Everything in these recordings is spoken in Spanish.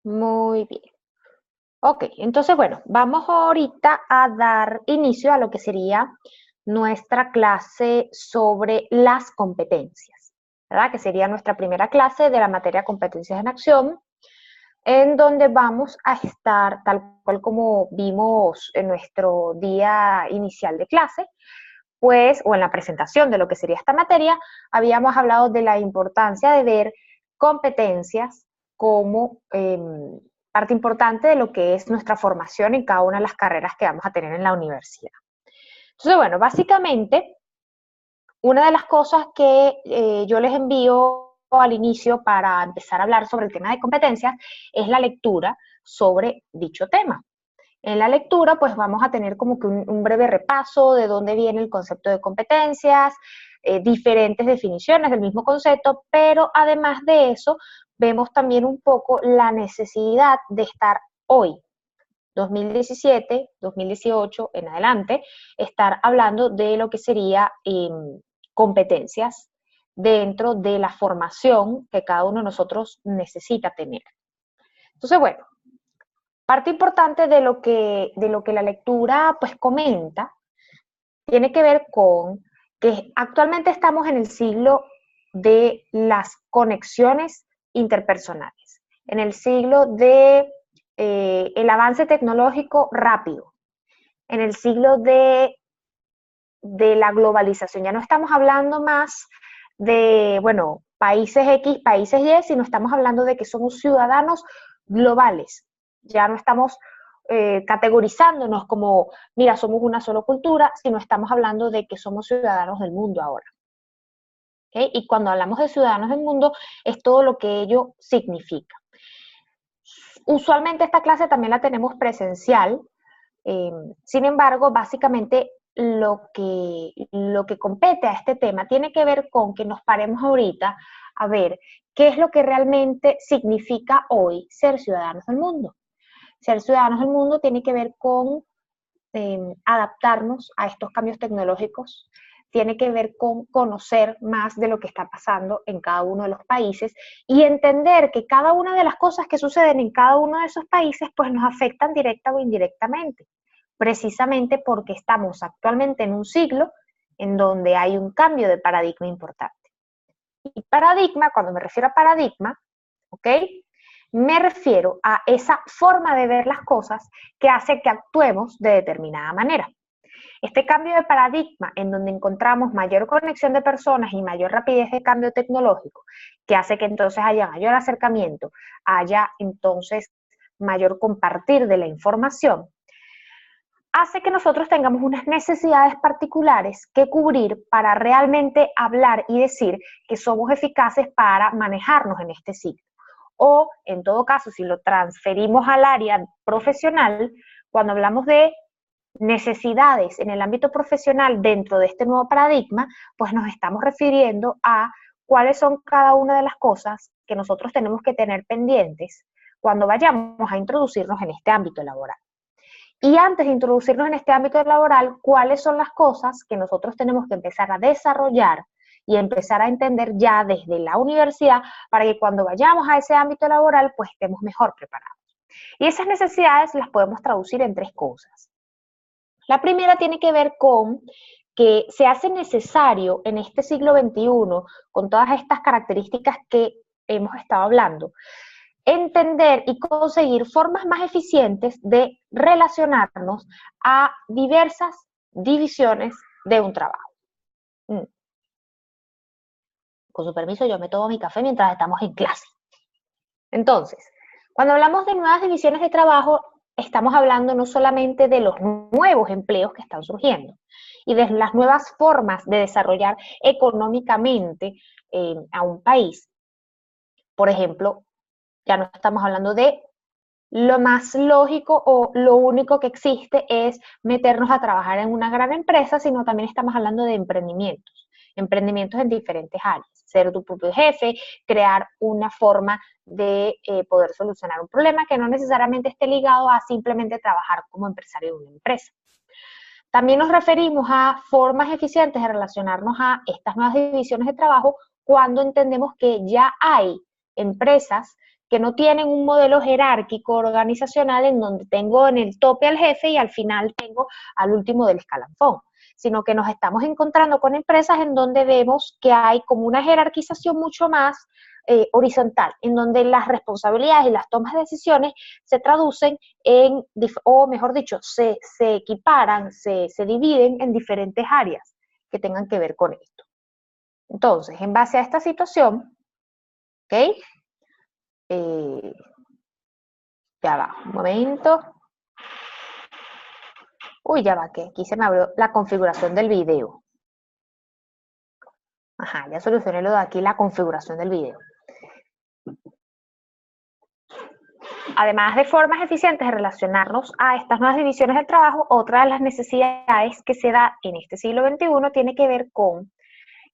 Muy bien. Ok, entonces, bueno, vamos ahorita a dar inicio a lo que sería nuestra clase sobre las competencias, ¿verdad? Que sería nuestra primera clase de la materia competencias en acción, en donde vamos a estar, tal cual como vimos en nuestro día inicial de clase, pues, o en la presentación de lo que sería esta materia, habíamos hablado de la importancia de ver competencias como parte importante de lo que es nuestra formación en cada una de las carreras que vamos a tener en la universidad. Entonces, bueno, básicamente, una de las cosas que yo les envío al inicio para empezar a hablar sobre el tema de competencias es la lectura sobre dicho tema. En la lectura, pues vamos a tener como que un breve repaso de dónde viene el concepto de competencias, diferentes definiciones del mismo concepto, pero además de eso, vemos también un poco la necesidad de estar hoy, 2017, 2018 en adelante, estar hablando de lo que sería competencias dentro de la formación que cada uno de nosotros necesita tener. Entonces, bueno, parte importante de lo que la lectura pues comenta tiene que ver con que actualmente estamos en el siglo de las conexiones interpersonales, en el siglo de el avance tecnológico rápido, en el siglo de la globalización. Ya no estamos hablando más de, bueno, países X, países Y, sino estamos hablando de que somos ciudadanos globales. Ya no estamos categorizándonos como, mira, somos una sola cultura, sino estamos hablando de que somos ciudadanos del mundo ahora. ¿Okay? Y cuando hablamos de ciudadanos del mundo, es todo lo que ello significa. Usualmente esta clase también la tenemos presencial, sin embargo, básicamente lo que compete a este tema tiene que ver con que nos paremos ahorita a ver qué es lo que realmente significa hoy ser ciudadanos del mundo. Ser ciudadanos del mundo tiene que ver con adaptarnos a estos cambios tecnológicos, tiene que ver con conocer más de lo que está pasando en cada uno de los países y entender que cada una de las cosas que suceden en cada uno de esos países pues nos afectan directa o indirectamente, precisamente porque estamos actualmente en un siglo en donde hay un cambio de paradigma importante. Y paradigma, cuando me refiero a paradigma, ¿ok? Me refiero a esa forma de ver las cosas que hace que actuemos de determinada manera. Este cambio de paradigma en donde encontramos mayor conexión de personas y mayor rapidez de cambio tecnológico, que hace que entonces haya mayor acercamiento, haya entonces mayor compartir de la información, hace que nosotros tengamos unas necesidades particulares que cubrir para realmente hablar y decir que somos eficaces para manejarnos en este ciclo. O, en todo caso, si lo transferimos al área profesional, cuando hablamos de necesidades en el ámbito profesional dentro de este nuevo paradigma, pues nos estamos refiriendo a cuáles son cada una de las cosas que nosotros tenemos que tener pendientes cuando vayamos a introducirnos en este ámbito laboral. Y antes de introducirnos en este ámbito laboral, ¿cuáles son las cosas que nosotros tenemos que empezar a desarrollar y empezar a entender ya desde la universidad para que cuando vayamos a ese ámbito laboral, pues estemos mejor preparados? Y esas necesidades las podemos traducir en tres cosas. La primera tiene que ver con que se hace necesario en este siglo XXI, con todas estas características que hemos estado hablando, entender y conseguir formas más eficientes de relacionarnos a diversas divisiones de un trabajo. Con su permiso, yo me tomo mi café mientras estamos en clase. Entonces, cuando hablamos de nuevas divisiones de trabajo, estamos hablando no solamente de los nuevos empleos que están surgiendo y de las nuevas formas de desarrollar económicamente a un país. Por ejemplo, ya no estamos hablando de lo más lógico o lo único que existe es meternos a trabajar en una gran empresa, sino también estamos hablando de emprendimientos en diferentes áreas, ser tu propio jefe, crear una forma de poder solucionar un problema que no necesariamente esté ligado a simplemente trabajar como empresario de una empresa. También nos referimos a formas eficientes de relacionarnos a estas nuevas divisiones de trabajo cuando entendemos que ya hay empresas que no tienen un modelo jerárquico organizacional en donde tengo en el tope al jefe y al final tengo al último del escalafón, sino que nos estamos encontrando con empresas en donde vemos que hay como una jerarquización mucho más horizontal, en donde las responsabilidades y las tomas de decisiones se traducen en, o mejor dicho, se equiparan, se dividen en diferentes áreas que tengan que ver con esto. Entonces, en base a esta situación, ¿ok? Ya va, un momento. Uy, ya va, que aquí se me abrió la configuración del video. Ajá, ya solucioné lo de aquí, la configuración del video. Además de formas eficientes de relacionarnos a estas nuevas divisiones del trabajo, otra de las necesidades que se da en este siglo XXI tiene que ver con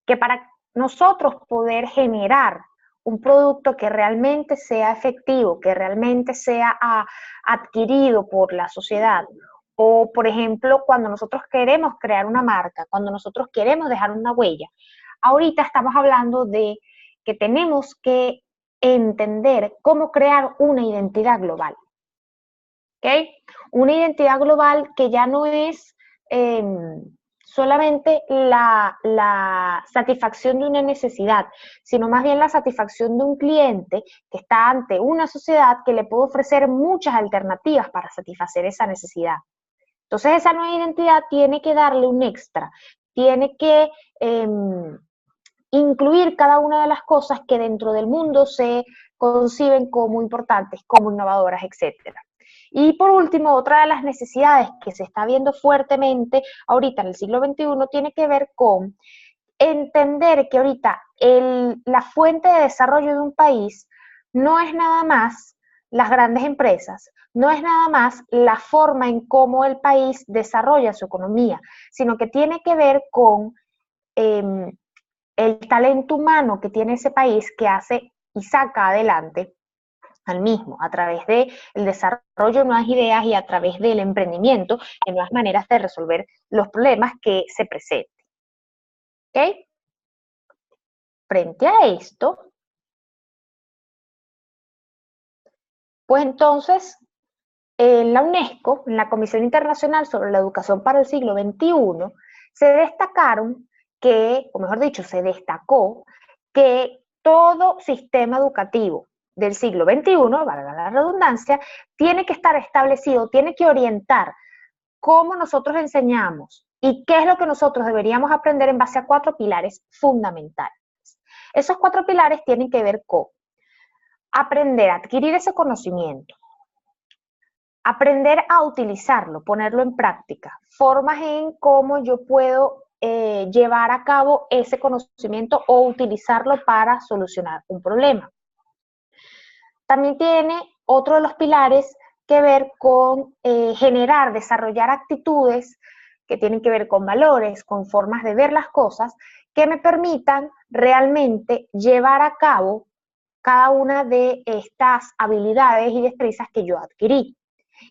que para nosotros poder generar un producto que realmente sea efectivo, que realmente sea adquirido por la sociedad, o por ejemplo, cuando nosotros queremos crear una marca, cuando nosotros queremos dejar una huella, ahorita estamos hablando de que tenemos que entender cómo crear una identidad global. ¿Ok? Una identidad global que ya no es solamente la satisfacción de una necesidad, sino más bien la satisfacción de un cliente que está ante una sociedad que le puede ofrecer muchas alternativas para satisfacer esa necesidad. Entonces esa nueva identidad tiene que darle un extra, tiene que incluir cada una de las cosas que dentro del mundo se conciben como importantes, como innovadoras, etcétera. Y por último, otra de las necesidades que se está viendo fuertemente ahorita en el siglo XXI tiene que ver con entender que ahorita la fuente de desarrollo de un país no es nada más las grandes empresas, no es nada más la forma en cómo el país desarrolla su economía, sino que tiene que ver con el talento humano que tiene ese país que hace y saca adelante al mismo, a través del desarrollo de nuevas ideas y a través del emprendimiento en nuevas maneras de resolver los problemas que se presenten. ¿Ok? Frente a esto, pues entonces, en la UNESCO, en la Comisión Internacional sobre la Educación para el Siglo XXI, se destacaron que, o mejor dicho, se destacó que todo sistema educativo del siglo XXI, valga la redundancia, tiene que estar establecido, tiene que orientar cómo nosotros enseñamos y qué es lo que nosotros deberíamos aprender en base a 4 pilares fundamentales. Esos 4 pilares tienen que ver con aprender a adquirir ese conocimiento, aprender a utilizarlo, ponerlo en práctica, formas en cómo yo puedo llevar a cabo ese conocimiento o utilizarlo para solucionar un problema. También tiene otro de los pilares que ver con generar, desarrollar actitudes que tienen que ver con valores, con formas de ver las cosas, que me permitan realmente llevar a cabo cada una de estas habilidades y destrezas que yo adquirí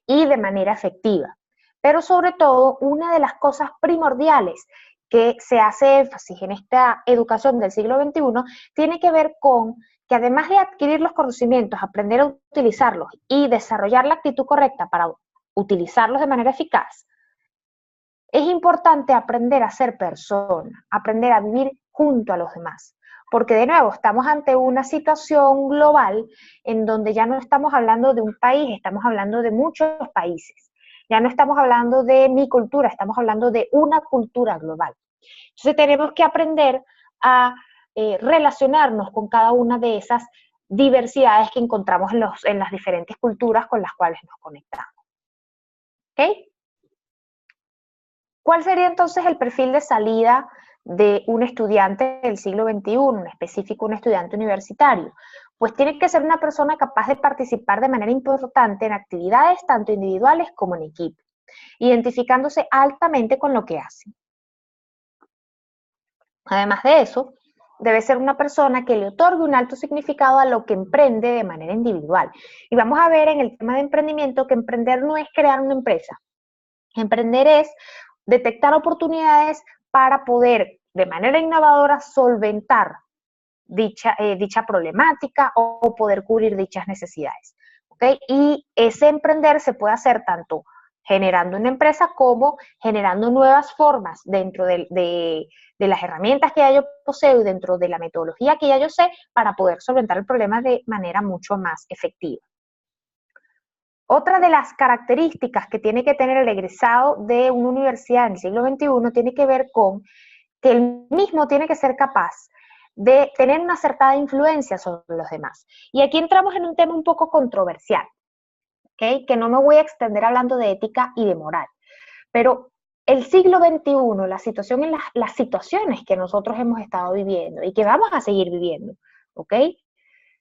y de manera efectiva. Pero sobre todo, una de las cosas primordiales que se hace énfasis en esta educación del siglo XXI tiene que ver con que además de adquirir los conocimientos, aprender a utilizarlos y desarrollar la actitud correcta para utilizarlos de manera eficaz, es importante aprender a ser persona, aprender a vivir junto a los demás. Porque de nuevo, estamos ante una situación global en donde ya no estamos hablando de un país, estamos hablando de muchos países. Ya no estamos hablando de mi cultura, estamos hablando de una cultura global. Entonces tenemos que aprender a relacionarnos con cada una de esas diversidades que encontramos en las diferentes culturas con las cuales nos conectamos. ¿Ok? ¿Cuál sería entonces el perfil de salida de un estudiante del siglo XXI, en específico un estudiante universitario? Pues tiene que ser una persona capaz de participar de manera importante en actividades tanto individuales como en equipo, identificándose altamente con lo que hace. Además de eso, debe ser una persona que le otorgue un alto significado a lo que emprende de manera individual. Y vamos a ver en el tema de emprendimiento que emprender no es crear una empresa. Emprender es detectar oportunidades para poder, de manera innovadora, solventar dicha problemática o poder cubrir dichas necesidades. ¿Okay? Y ese emprender se puede hacer tanto generando una empresa como generando nuevas formas dentro de las herramientas que ya yo poseo y dentro de la metodología que ya yo sé para poder solventar el problema de manera mucho más efectiva. Otra de las características que tiene que tener el egresado de una universidad en el siglo XXI tiene que ver con que él mismo tiene que ser capaz de tener una acertada influencia sobre los demás. Y aquí entramos en un tema un poco controversial, ¿okay? Que no me voy a extender hablando de ética y de moral, pero el siglo XXI, la situación en las situaciones que nosotros hemos estado viviendo y que vamos a seguir viviendo, ¿ok?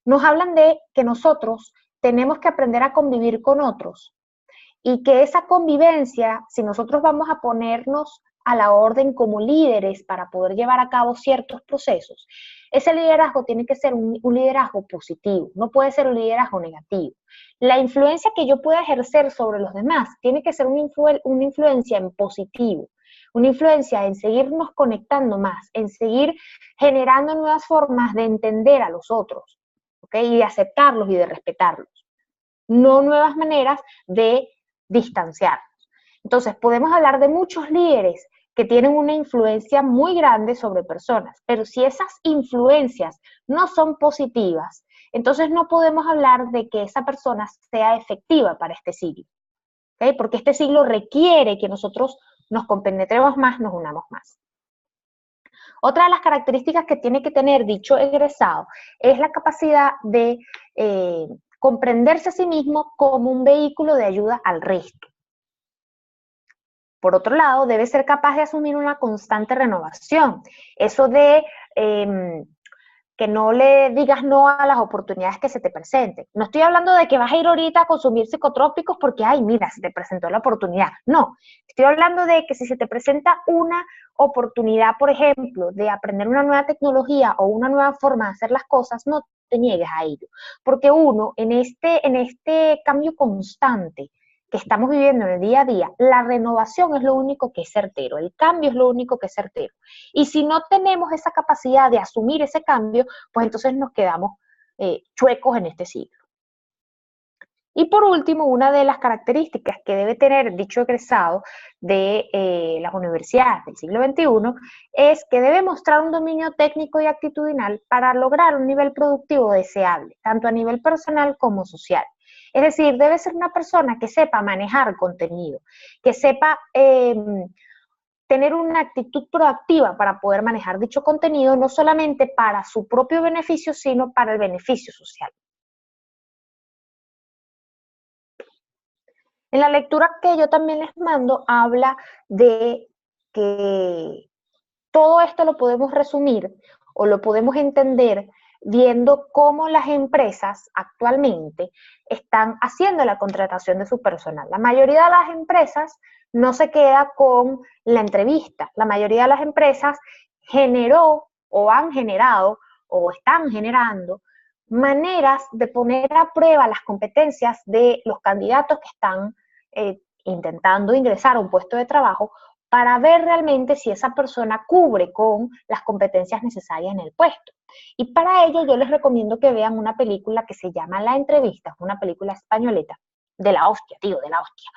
Nos hablan de que nosotros tenemos que aprender a convivir con otros y que esa convivencia, si nosotros vamos a ponernos a la orden como líderes para poder llevar a cabo ciertos procesos, ese liderazgo tiene que ser un liderazgo positivo, no puede ser un liderazgo negativo. La influencia que yo pueda ejercer sobre los demás tiene que ser una influencia en positivo, una influencia en seguirnos conectando más, en seguir generando nuevas formas de entender a los otros, ¿okay? Y de aceptarlos y de respetarlos, no nuevas maneras de distanciarnos. Entonces, podemos hablar de muchos líderes que tienen una influencia muy grande sobre personas, pero si esas influencias no son positivas, entonces no podemos hablar de que esa persona sea efectiva para este siglo, ¿okay? Porque este siglo requiere que nosotros nos compenetremos más, nos unamos más. Otra de las características que tiene que tener dicho egresado es la capacidad de comprenderse a sí mismo como un vehículo de ayuda al resto. Por otro lado, debe ser capaz de asumir una constante renovación. Eso de que no le digas no a las oportunidades que se te presenten. No estoy hablando de que vas a ir ahorita a consumir psicotrópicos porque, ay, mira, se te presentó la oportunidad. No, estoy hablando de que si se te presenta una oportunidad, por ejemplo, de aprender una nueva tecnología o una nueva forma de hacer las cosas, no te niegues a ello. Porque uno, en este cambio constante que estamos viviendo en el día a día, la renovación es lo único que es certero, el cambio es lo único que es certero. Y si no tenemos esa capacidad de asumir ese cambio, pues entonces nos quedamos chuecos en este siglo. Y por último, una de las características que debe tener dicho egresado de las universidades del siglo XXI es que debe mostrar un dominio técnico y actitudinal para lograr un nivel productivo deseable, tanto a nivel personal como social. Es decir, debe ser una persona que sepa manejar contenido, que sepa tener una actitud proactiva para poder manejar dicho contenido, no solamente para su propio beneficio, sino para el beneficio social. En la lectura que yo también les mando, habla de que todo esto lo podemos resumir o lo podemos entender viendo cómo las empresas actualmente están haciendo la contratación de su personal. La mayoría de las empresas no se queda con la entrevista. La mayoría de las empresas generó o han generado o están generando maneras de poner a prueba las competencias de los candidatos que están intentando ingresar a un puesto de trabajo para ver realmente si esa persona cubre con las competencias necesarias en el puesto. Y para ello yo les recomiendo que vean una película que se llama La Entrevista, una película españoleta, de la hostia, tío, de la hostia,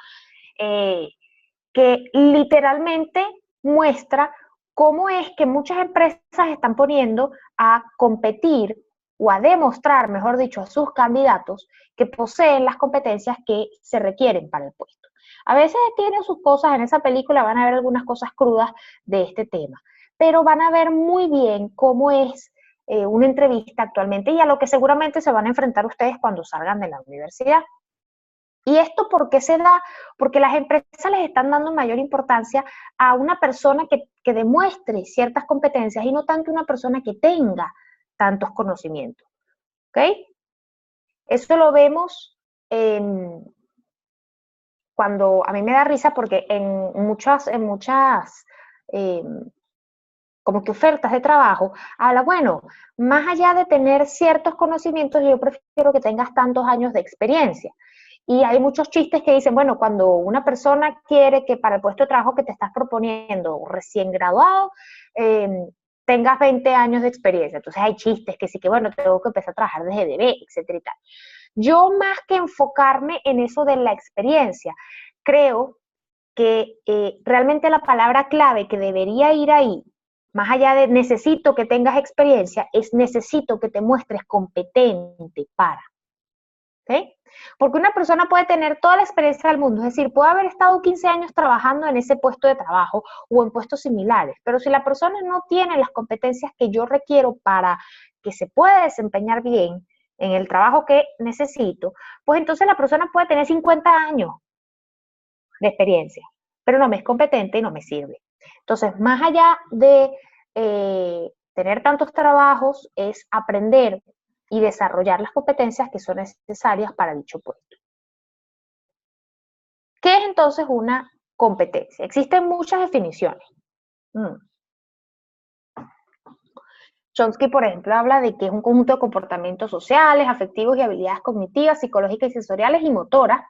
que literalmente muestra cómo es que muchas empresas están poniendo a competir o a demostrar, mejor dicho, a sus candidatos que poseen las competencias que se requieren para el puesto. A veces tienen sus cosas en esa película, van a ver algunas cosas crudas de este tema, pero van a ver muy bien cómo es una entrevista actualmente y a lo que seguramente se van a enfrentar ustedes cuando salgan de la universidad. ¿Y esto por qué se da? Porque las empresas les están dando mayor importancia a una persona que demuestre ciertas competencias y no tanto una persona que tenga tantos conocimientos. ¿Ok? Eso lo vemos cuando a mí me da risa porque en muchas como que ofertas de trabajo, habla, bueno, más allá de tener ciertos conocimientos, yo prefiero que tengas tantos años de experiencia. Y hay muchos chistes que dicen, bueno, cuando una persona quiere que para el puesto de trabajo que te estás proponiendo, recién graduado, tengas 20 años de experiencia. Entonces hay chistes que sí que, bueno, tengo que empezar a trabajar desde bebé, etcétera y tal. Yo más que enfocarme en eso de la experiencia, creo que realmente la palabra clave que debería ir ahí, más allá de necesito que tengas experiencia, es necesito que te muestres competente para. ¿Okay? Porque una persona puede tener toda la experiencia del mundo, es decir, puede haber estado 15 años trabajando en ese puesto de trabajo o en puestos similares, pero si la persona no tiene las competencias que yo requiero para que se pueda desempeñar bien en el trabajo que necesito, pues entonces la persona puede tener 50 años de experiencia, pero no me es competente y no me sirve. Entonces, más allá de tener tantos trabajos, es aprender y desarrollar las competencias que son necesarias para dicho puesto. ¿Qué es entonces una competencia? Existen muchas definiciones. Chomsky, por ejemplo, habla de que es un conjunto de comportamientos sociales, afectivos y habilidades cognitivas, psicológicas y sensoriales y motoras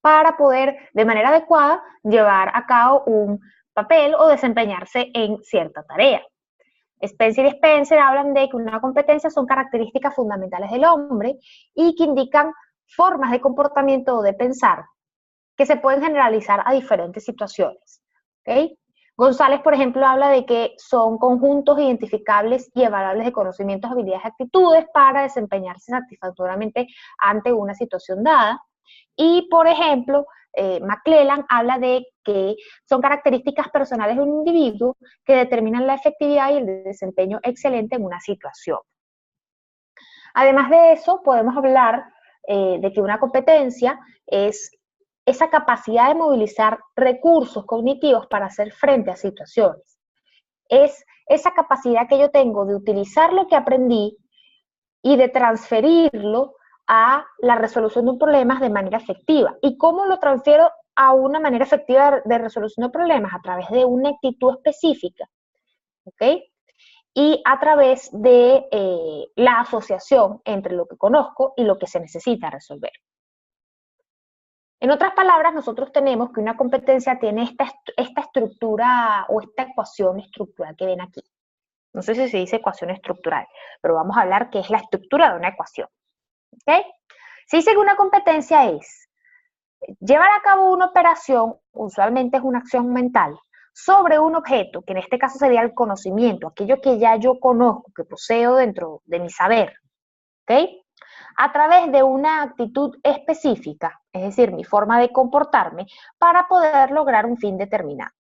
para poder, de manera adecuada, llevar a cabo un papel o desempeñarse en cierta tarea. Spencer y Spencer hablan de que una competencia son características fundamentales del hombre y que indican formas de comportamiento o de pensar que se pueden generalizar a diferentes situaciones. ¿Okay? González, por ejemplo, habla de que son conjuntos identificables y evaluables de conocimientos, habilidades y actitudes para desempeñarse satisfactoriamente ante una situación dada. Y, por ejemplo, McClellan habla de que son características personales de un individuo que determinan la efectividad y el desempeño excelente en una situación. Además de eso, podemos hablar de que una competencia es esa capacidad de movilizar recursos cognitivos para hacer frente a situaciones. Es esa capacidad que yo tengo de utilizar lo que aprendí y de transferirlo a la resolución de un problema de manera efectiva. ¿Y cómo lo transfiero a una manera efectiva de resolución de problemas? A través de una actitud específica, ¿ok? Y a través de la asociación entre lo que conozco y lo que se necesita resolver. En otras palabras, nosotros tenemos que una competencia tiene esta estructura o esta ecuación estructural que ven aquí. No sé si se dice ecuación estructural, pero vamos a hablar qué es la estructura de una ecuación. ¿Okay? Se dice que una competencia es llevar a cabo una operación, usualmente es una acción mental, sobre un objeto, que en este caso sería el conocimiento, aquello que ya yo conozco, que poseo dentro de mi saber, ¿ok? A través de una actitud específica, es decir, mi forma de comportarme, para poder lograr un fin determinado.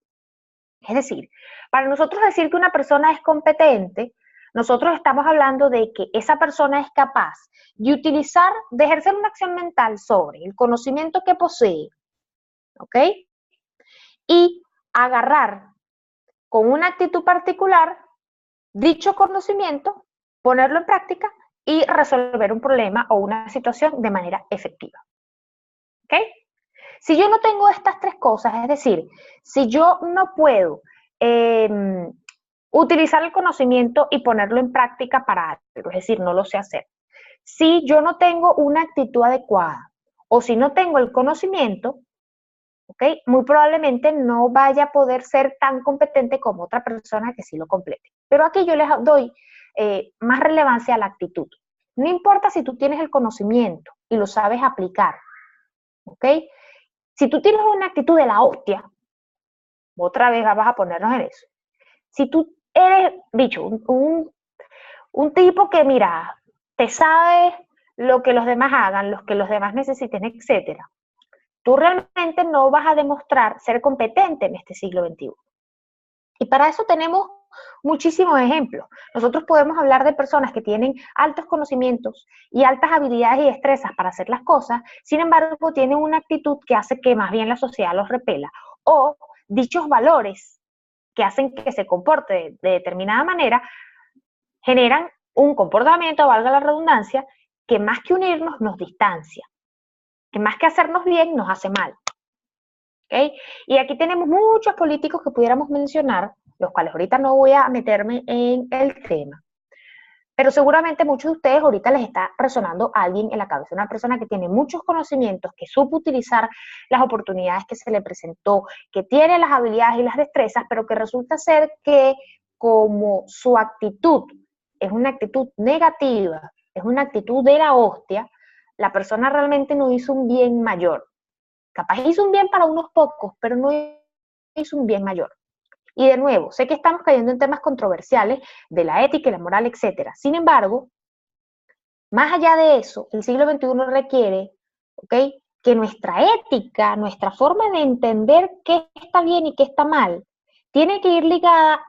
Es decir, para nosotros decir que una persona es competente, nosotros estamos hablando de que esa persona es capaz de ejercer una acción mental sobre el conocimiento que posee, ¿ok? Y agarrar con una actitud particular dicho conocimiento, ponerlo en práctica y resolver un problema o una situación de manera efectiva. ¿Ok? Si yo no tengo estas tres cosas, es decir, si yo no puedo utilizar el conocimiento y ponerlo en práctica para algo, es decir, no lo sé hacer. Si yo no tengo una actitud adecuada o si no tengo el conocimiento, ¿okay? Muy probablemente no vaya a poder ser tan competente como otra persona que sí lo complete. Pero aquí yo les doy más relevancia a la actitud. No importa si tú tienes el conocimiento y lo sabes aplicar, ¿ok? Si tú tienes una actitud de la hostia, otra vez vamos a ponernos en eso. Si tú eres, bicho, un tipo que, mira, te sabe lo que los demás hagan, lo que los demás necesiten, etcétera, tú realmente no vas a demostrar ser competente en este siglo XXI. Y para eso tenemos muchísimos ejemplos. Nosotros podemos hablar de personas que tienen altos conocimientos y altas habilidades y destrezas para hacer las cosas, sin embargo, tienen una actitud que hace que más bien la sociedad los repela. O dichos valores que hacen que se comporte de determinada manera, generan un comportamiento, valga la redundancia, que más que unirnos nos distancia, que más que hacernos bien nos hace mal. ¿Okay? Y aquí tenemos muchos políticos que pudiéramos mencionar, los cuales ahorita no voy a meterme en el tema, pero seguramente muchos de ustedes ahorita les está resonando a alguien en la cabeza, una persona que tiene muchos conocimientos, que supo utilizar las oportunidades que se le presentó, que tiene las habilidades y las destrezas, pero que resulta ser que como su actitud es una actitud negativa, es una actitud de la hostia, la persona realmente no hizo un bien mayor. Capaz hizo un bien para unos pocos, pero no hizo un bien mayor. Y de nuevo, sé que estamos cayendo en temas controversiales de la ética y la moral, etc. Sin embargo, más allá de eso, el siglo XXI requiere, ¿ok?, que nuestra ética, nuestra forma de entender qué está bien y qué está mal, tiene que ir ligada,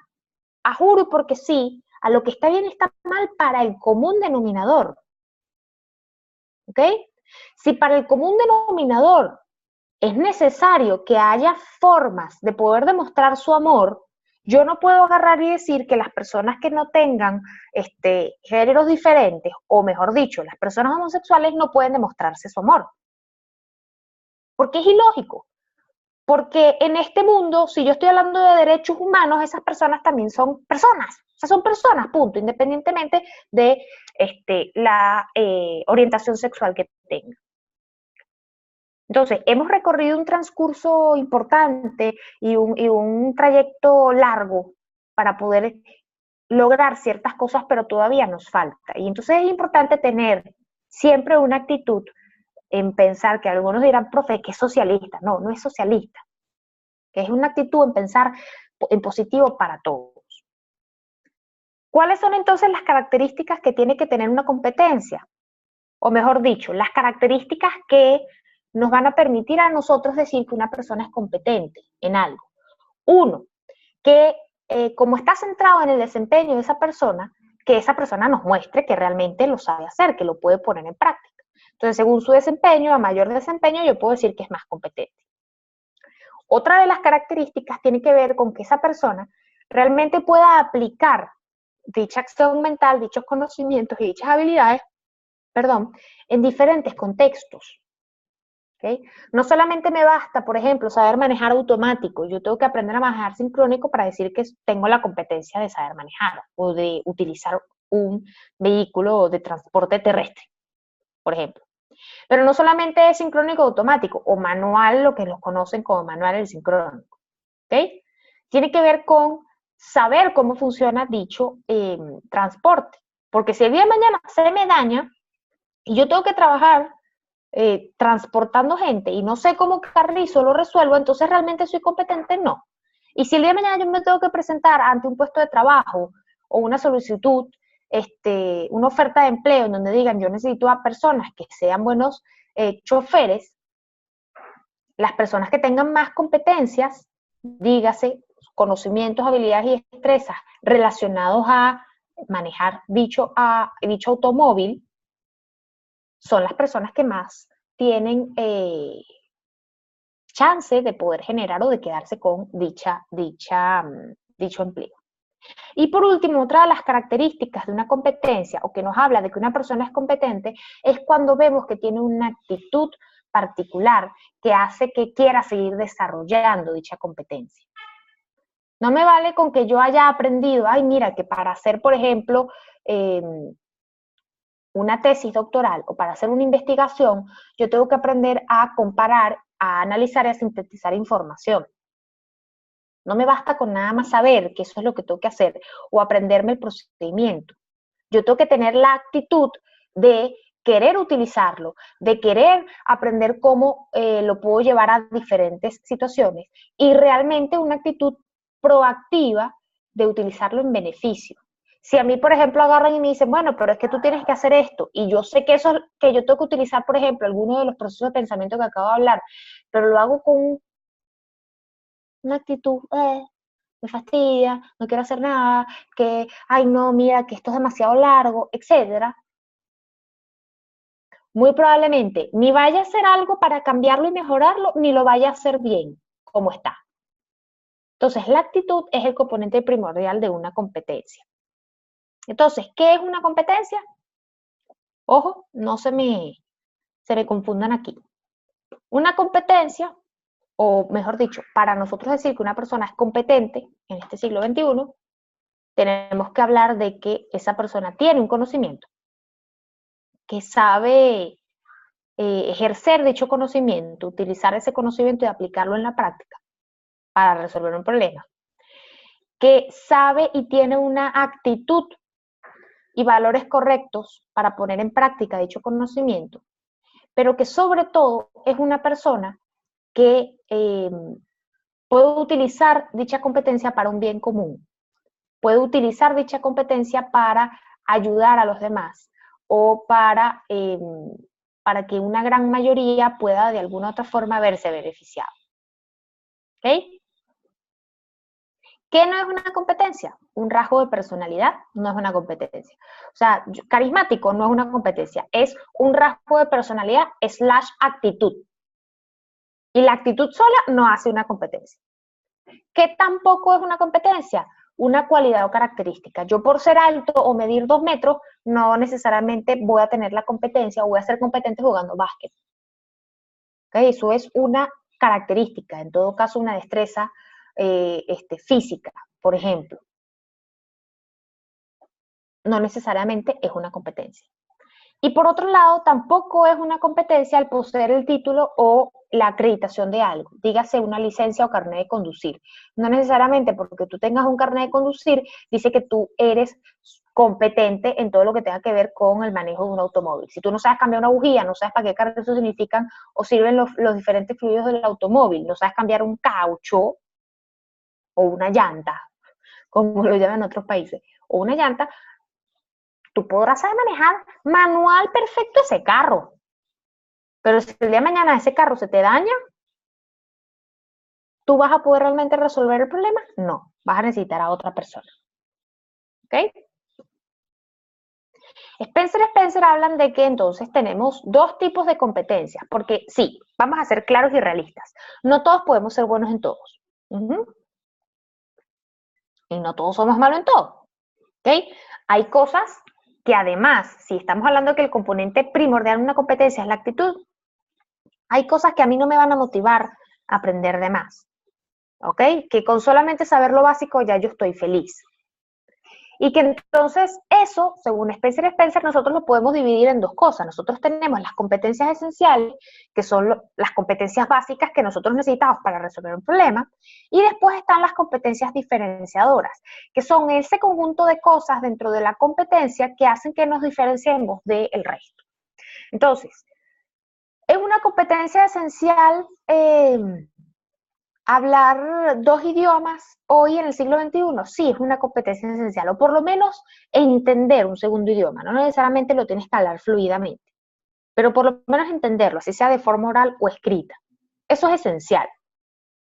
a juro porque sí, a lo que está bien y está mal para el común denominador. ¿Ok? Si para el común denominador es necesario que haya formas de poder demostrar su amor, yo no puedo agarrar y decir que las personas que no tengan géneros diferentes, o mejor dicho, las personas homosexuales no pueden demostrarse su amor. Porque es ilógico. Porque en este mundo, si yo estoy hablando de derechos humanos, esas personas también son personas. O sea, son personas, punto, independientemente de la orientación sexual que tengan. Entonces, hemos recorrido un transcurso importante y un trayecto largo para poder lograr ciertas cosas, pero todavía nos falta. Y entonces es importante tener siempre una actitud en pensar, que algunos dirán, profe, que es socialista. No, no es socialista. Que es una actitud en pensar en positivo para todos. ¿Cuáles son entonces las características que tiene que tener una competencia? O mejor dicho, las características que nos van a permitir a nosotros decir que una persona es competente en algo. Uno, que como está centrado en el desempeño de esa persona, que esa persona nos muestre que realmente lo sabe hacer, que lo puede poner en práctica. Entonces, según su desempeño, a mayor desempeño, yo puedo decir que es más competente. Otra de las características tiene que ver con que esa persona realmente pueda aplicar dicha acción mental, dichos conocimientos y dichas habilidades, en diferentes contextos. ¿Okay? No solamente me basta, por ejemplo, saber manejar automático, yo tengo que aprender a manejar sincrónico para decir que tengo la competencia de saber manejar o de utilizar un vehículo de transporte terrestre, por ejemplo. Pero no solamente es sincrónico automático o manual, lo que los conocen como manual el sincrónico. ¿Okay? Tiene que ver con saber cómo funciona dicho transporte. Porque si el día de mañana se me daña y yo tengo que trabajar transportando gente y no sé cómo carrizo lo resuelvo, entonces realmente soy competente, no. Y si el día de mañana yo me tengo que presentar ante un puesto de trabajo o una solicitud, una oferta de empleo en donde digan yo necesito a personas que sean buenos choferes, las personas que tengan más competencias, dígase, conocimientos, habilidades y destrezas relacionados a manejar dicho automóvil, son las personas que más tienen chance de poder generar o de quedarse con dicho empleo. Y por último, otra de las características de una competencia o que nos habla de que una persona es competente es cuando vemos que tiene una actitud particular que hace que quiera seguir desarrollando dicha competencia. No me vale con que yo haya aprendido, ay, mira, que para hacer, por ejemplo, una tesis doctoral o para hacer una investigación, yo tengo que aprender a comparar, a analizar y a sintetizar información. No me basta con nada más saber que eso es lo que tengo que hacer o aprenderme el procedimiento. Yo tengo que tener la actitud de querer utilizarlo, de querer aprender cómo lo puedo llevar a diferentes situaciones y realmente una actitud proactiva de utilizarlo en beneficio. Si a mí, por ejemplo, agarran y me dicen, bueno, pero es que tú tienes que hacer esto, y yo sé que eso, que yo tengo que utilizar, por ejemplo, alguno de los procesos de pensamiento que acabo de hablar, pero lo hago con una actitud, me fastidia, no quiero hacer nada, que, ay, no, mira, que esto es demasiado largo, etcétera, muy probablemente ni vaya a hacer algo para cambiarlo y mejorarlo, ni lo vaya a hacer bien, como está. Entonces, la actitud es el componente primordial de una competencia. Entonces, ¿qué es una competencia? Ojo, no se me confundan aquí. Una competencia, o mejor dicho, para nosotros decir que una persona es competente en este siglo XXI, tenemos que hablar de que esa persona tiene un conocimiento, que sabe ejercer dicho conocimiento, utilizar ese conocimiento y aplicarlo en la práctica para resolver un problema. que sabe y tiene una actitud y valores correctos para poner en práctica dicho conocimiento, pero que sobre todo es una persona que puede utilizar dicha competencia para un bien común, puede utilizar dicha competencia para ayudar a los demás o para que una gran mayoría pueda de alguna u otra forma verse beneficiado. ¿Ok? ¿Qué no es una competencia? Un rasgo de personalidad no es una competencia. O sea, carismático no es una competencia, es un rasgo de personalidad / actitud. Y la actitud sola no hace una competencia. ¿Qué tampoco es una competencia? Una cualidad o característica. Yo por ser alto o medir 2 metros, no necesariamente voy a tener la competencia o voy a ser competente jugando básquet. ¿Okay? Eso es una característica, en todo caso una destreza física, por ejemplo. No necesariamente es una competencia. Y por otro lado, tampoco es una competencia el poseer el título o la acreditación de algo, dígase una licencia o carnet de conducir. No necesariamente porque tú tengas un carnet de conducir, dice que tú eres competente en todo lo que tenga que ver con el manejo de un automóvil. Si tú no sabes cambiar una bujía, no sabes para qué carros significan o sirven los diferentes fluidos del automóvil, no sabes cambiar un caucho o una llanta, como lo llaman en otros países, o una llanta, tú podrás saber manejar manual perfecto ese carro, pero si el día de mañana ese carro se te daña, ¿tú vas a poder realmente resolver el problema? No, vas a necesitar a otra persona. ¿Ok? Spencer y Spencer hablan de que entonces tenemos dos tipos de competencias, porque sí, vamos a ser claros y realistas. No todos podemos ser buenos en todos. Y no todos somos malos en todo. ¿Ok? Hay cosas que además, si estamos hablando de que el componente primordial de una competencia es la actitud, hay cosas que a mí no me van a motivar a aprender de más. ¿Ok? Que con solamente saber lo básico ya yo estoy feliz. Y que entonces eso, según Spencer y Spencer, nosotros lo podemos dividir en dos cosas. Nosotros tenemos las competencias esenciales, que son las competencias básicas que nosotros necesitamos para resolver un problema, y después están las competencias diferenciadoras, que son ese conjunto de cosas dentro de la competencia que hacen que nos diferenciemos del resto. Entonces, es una competencia esencial hablar 2 idiomas hoy en el siglo XXI, sí, es una competencia esencial, o por lo menos entender un segundo idioma, no necesariamente lo tienes que hablar fluidamente, pero por lo menos entenderlo, así sea de forma oral o escrita. Eso es esencial.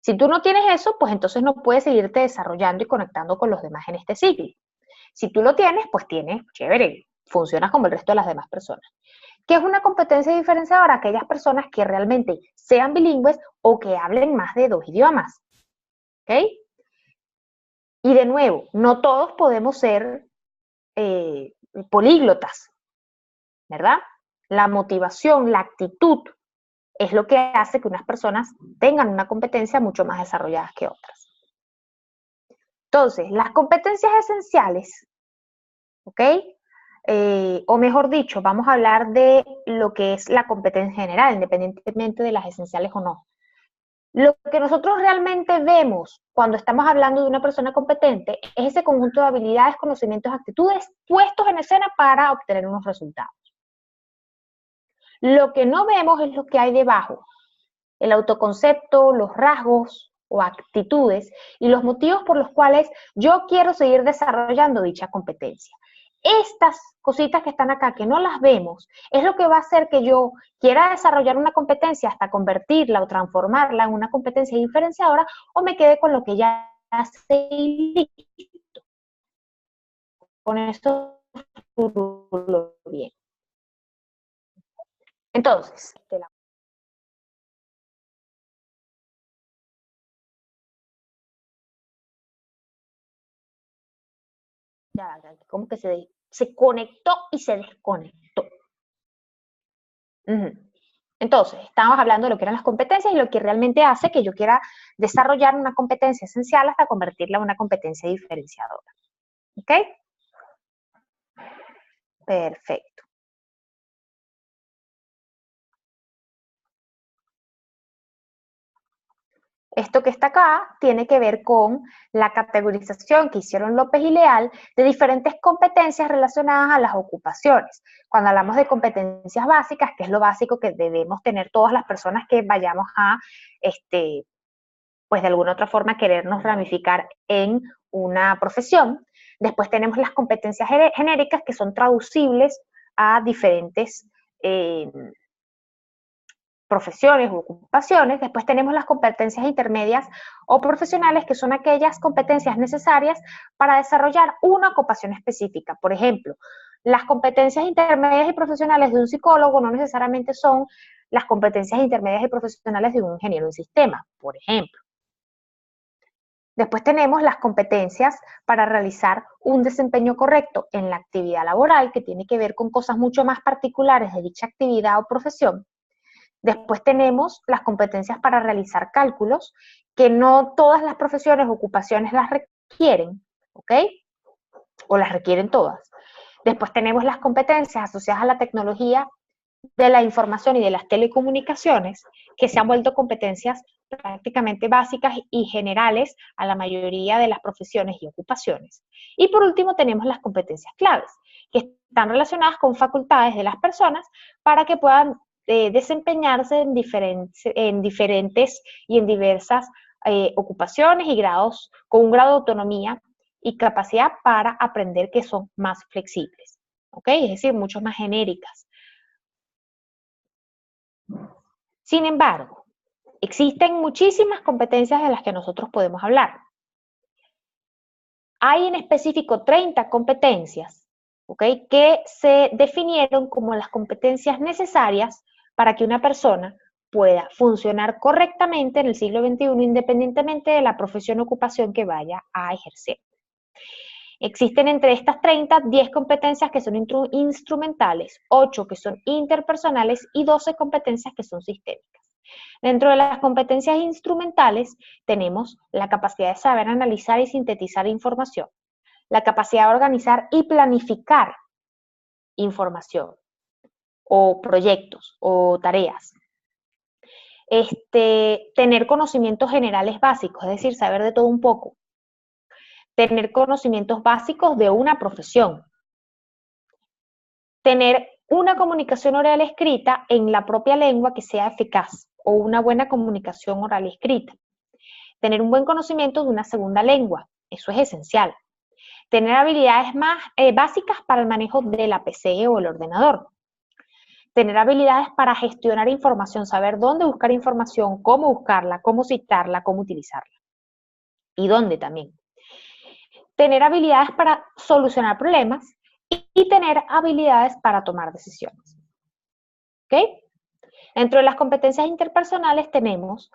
Si tú no tienes eso, pues entonces no puedes seguirte desarrollando y conectando con los demás en este siglo. Si tú lo tienes, pues tienes, chévere, funcionas como el resto de las demás personas. ¿Qué es una competencia diferenciadora? Aquellas personas que realmente sean bilingües o que hablen más de 2 idiomas. ¿Ok? Y de nuevo, no todos podemos ser políglotas, ¿verdad? La motivación, la actitud es lo que hace que unas personas tengan una competencia mucho más desarrollada que otras. Entonces, las competencias esenciales, ¿ok? O mejor dicho, vamos a hablar de lo que es la competencia general, independientemente de las esenciales o no. Lo que nosotros realmente vemos cuando estamos hablando de una persona competente es ese conjunto de habilidades, conocimientos, actitudes puestos en escena para obtener unos resultados. Lo que no vemos es lo que hay debajo, el autoconcepto, los rasgos o actitudes y los motivos por los cuales yo quiero seguir desarrollando dicha competencia. Estas cositas que están acá, que no las vemos, es lo que va a hacer que yo quiera desarrollar una competencia hasta convertirla o transformarla en una competencia diferenciadora o me quede con lo que ya sé y listo. Con esto bien. Entonces, ya, como que se conectó y se desconectó. Entonces, estábamos hablando de lo que eran las competencias y lo que realmente hace que yo quiera desarrollar una competencia esencial hasta convertirla en una competencia diferenciadora. ¿Ok? Perfecto. Esto que está acá tiene que ver con la categorización que hicieron López y Leal de diferentes competencias relacionadas a las ocupaciones. Cuando hablamos de competencias básicas, que es lo básico que debemos tener todas las personas que vayamos a, pues de alguna otra forma, querernos ramificar en una profesión. Después tenemos las competencias genéricas, que son traducibles a diferentes profesiones o ocupaciones. Después tenemos las competencias intermedias o profesionales, que son aquellas competencias necesarias para desarrollar una ocupación específica. Por ejemplo, las competencias intermedias y profesionales de un psicólogo no necesariamente son las competencias intermedias y profesionales de un ingeniero en sistemas, por ejemplo. Después tenemos las competencias para realizar un desempeño correcto en la actividad laboral, que tiene que ver con cosas mucho más particulares de dicha actividad o profesión. Después tenemos las competencias para realizar cálculos, que no todas las profesiones o ocupaciones las requieren, ¿ok? O las requieren todas. Después tenemos las competencias asociadas a la tecnología de la información y de las telecomunicaciones, que se han vuelto competencias prácticamente básicas y generales a la mayoría de las profesiones y ocupaciones. Y por último tenemos las competencias claves, que están relacionadas con facultades de las personas para que puedan desempeñarse en diferentes y en diversas ocupaciones y grados, con un grado de autonomía y capacidad para aprender, que son más flexibles, ¿ok? Es decir, mucho más genéricas. Sin embargo, existen muchísimas competencias de las que nosotros podemos hablar. Hay en específico 30 competencias, ¿ok?, que se definieron como las competencias necesarias para que una persona pueda funcionar correctamente en el siglo XXI, independientemente de la profesión o ocupación que vaya a ejercer. Existen entre estas 30, 10 competencias que son instrumentales, 8 que son interpersonales y 12 competencias que son sistémicas. Dentro de las competencias instrumentales tenemos la capacidad de saber analizar y sintetizar información, la capacidad de organizar y planificar información o proyectos o tareas. Tener conocimientos generales básicos, es decir, saber de todo un poco. Tener conocimientos básicos de una profesión. Tener una comunicación oral escrita en la propia lengua que sea eficaz, o una buena comunicación oral escrita. Tener un buen conocimiento de una segunda lengua, eso es esencial. Tener habilidades más básicas para el manejo de la PC o el ordenador. Tener habilidades para gestionar información, saber dónde buscar información, cómo buscarla, cómo citarla, cómo utilizarla. Y dónde también. Tener habilidades para solucionar problemas y tener habilidades para tomar decisiones. ¿Ok? Dentro de las competencias interpersonales tenemos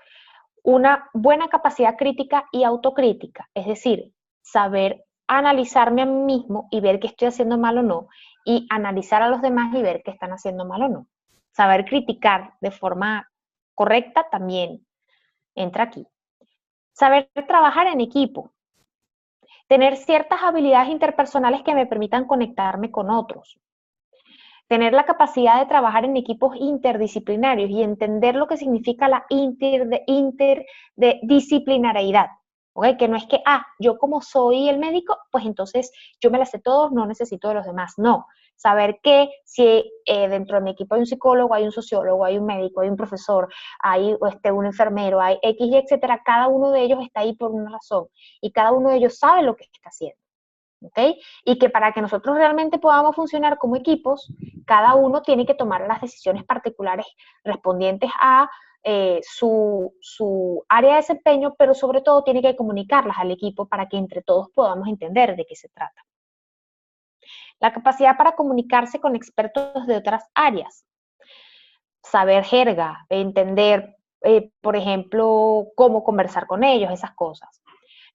una buena capacidad crítica y autocrítica, es decir, saber analizarme a mí mismo y ver qué estoy haciendo mal o no, y analizar a los demás y ver qué están haciendo mal o no. Saber criticar de forma correcta también entra aquí. Saber trabajar en equipo. Tener ciertas habilidades interpersonales que me permitan conectarme con otros. Tener la capacidad de trabajar en equipos interdisciplinarios y entender lo que significa la interdisciplinariedad. ¿Okay? Que no es que, yo como soy el médico, pues entonces yo me las sé todos, no necesito de los demás. No, saber que si dentro de mi equipo hay un psicólogo, hay un sociólogo, hay un médico, hay un profesor, hay un enfermero, hay X y etcétera, cada uno de ellos está ahí por una razón y cada uno de ellos sabe lo que está haciendo. ¿Okay? Y que para que nosotros realmente podamos funcionar como equipos, cada uno tiene que tomar las decisiones particulares respondientes a su área de desempeño, pero sobre todo tiene que comunicarlas al equipo para que entre todos podamos entender de qué se trata. La capacidad para comunicarse con expertos de otras áreas. Saber jerga, entender, por ejemplo, cómo conversar con ellos, esas cosas.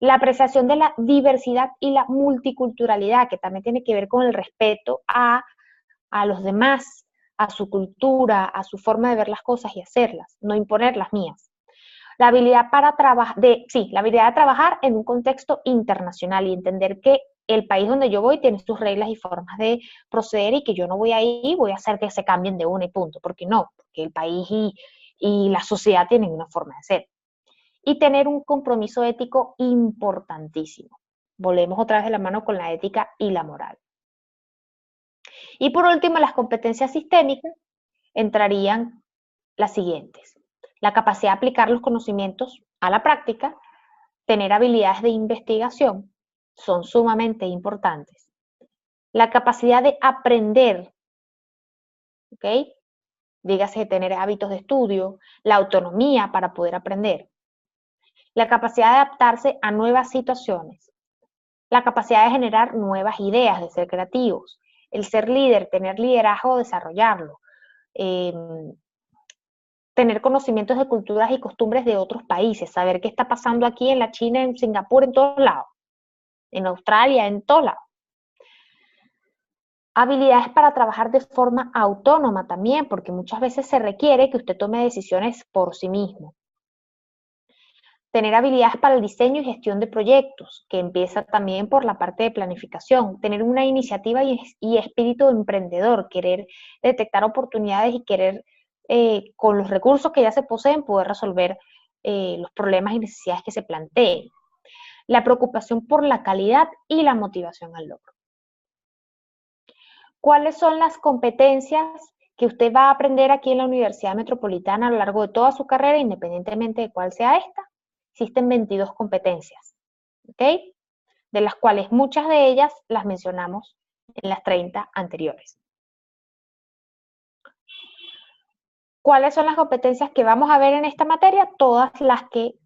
La apreciación de la diversidad y la multiculturalidad, que también tiene que ver con el respeto a los demás, a su cultura, a su forma de ver las cosas y hacerlas, no imponer las mías. La habilidad la habilidad de trabajar en un contexto internacional y entender que el país donde yo voy tiene sus reglas y formas de proceder y que yo no voy ahí, voy a hacer que se cambien de una y punto, porque no, porque el país y la sociedad tienen una forma de ser. y tener un compromiso ético importantísimo. Volvemos otra vez de la mano con la ética y la moral. Y por último, las competencias sistémicas entrarían las siguientes. La capacidad de aplicar los conocimientos a la práctica, tener habilidades de investigación, son sumamente importantes. La capacidad de aprender, ¿ok? Dígase tener hábitos de estudio, la autonomía para poder aprender. La capacidad de adaptarse a nuevas situaciones. La capacidad de generar nuevas ideas, de ser creativos. El ser líder, tener liderazgo, desarrollarlo. Tener conocimientos de culturas y costumbres de otros países, saber qué está pasando aquí en la China, en Singapur, en todos lados, en Australia, en todos lados. Habilidades para trabajar de forma autónoma también, porque muchas veces se requiere que usted tome decisiones por sí mismo. Tener habilidades para el diseño y gestión de proyectos, que empieza también por la parte de planificación. Tener una iniciativa y espíritu emprendedor, querer detectar oportunidades y querer, con los recursos que ya se poseen, poder resolver los problemas y necesidades que se planteen. La preocupación por la calidad y la motivación al logro. ¿Cuáles son las competencias que usted va a aprender aquí en la Universidad Metropolitana a lo largo de toda su carrera, independientemente de cuál sea esta? Existen 22 competencias, ¿ok? De las cuales muchas de ellas las mencionamos en las 30 anteriores. ¿Cuáles son las competencias que vamos a ver en esta materia? Todas las que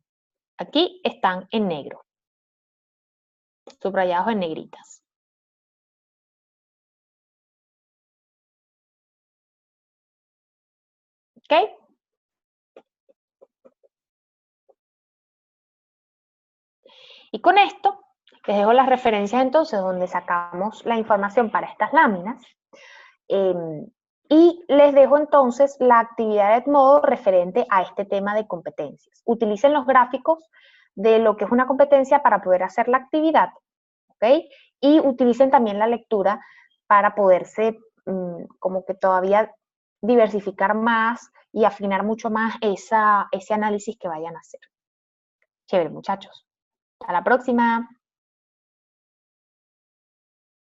aquí están en negro, subrayados en negritas. ¿Ok? Y con esto les dejo las referencias entonces donde sacamos la información para estas láminas. Y les dejo entonces la actividad de Edmodo referente a este tema de competencias. Utilicen los gráficos de lo que es una competencia para poder hacer la actividad, ¿ok? Y utilicen también la lectura para poderse como que todavía diversificar más y afinar mucho más ese análisis que vayan a hacer. Chévere, muchachos. Hasta la próxima.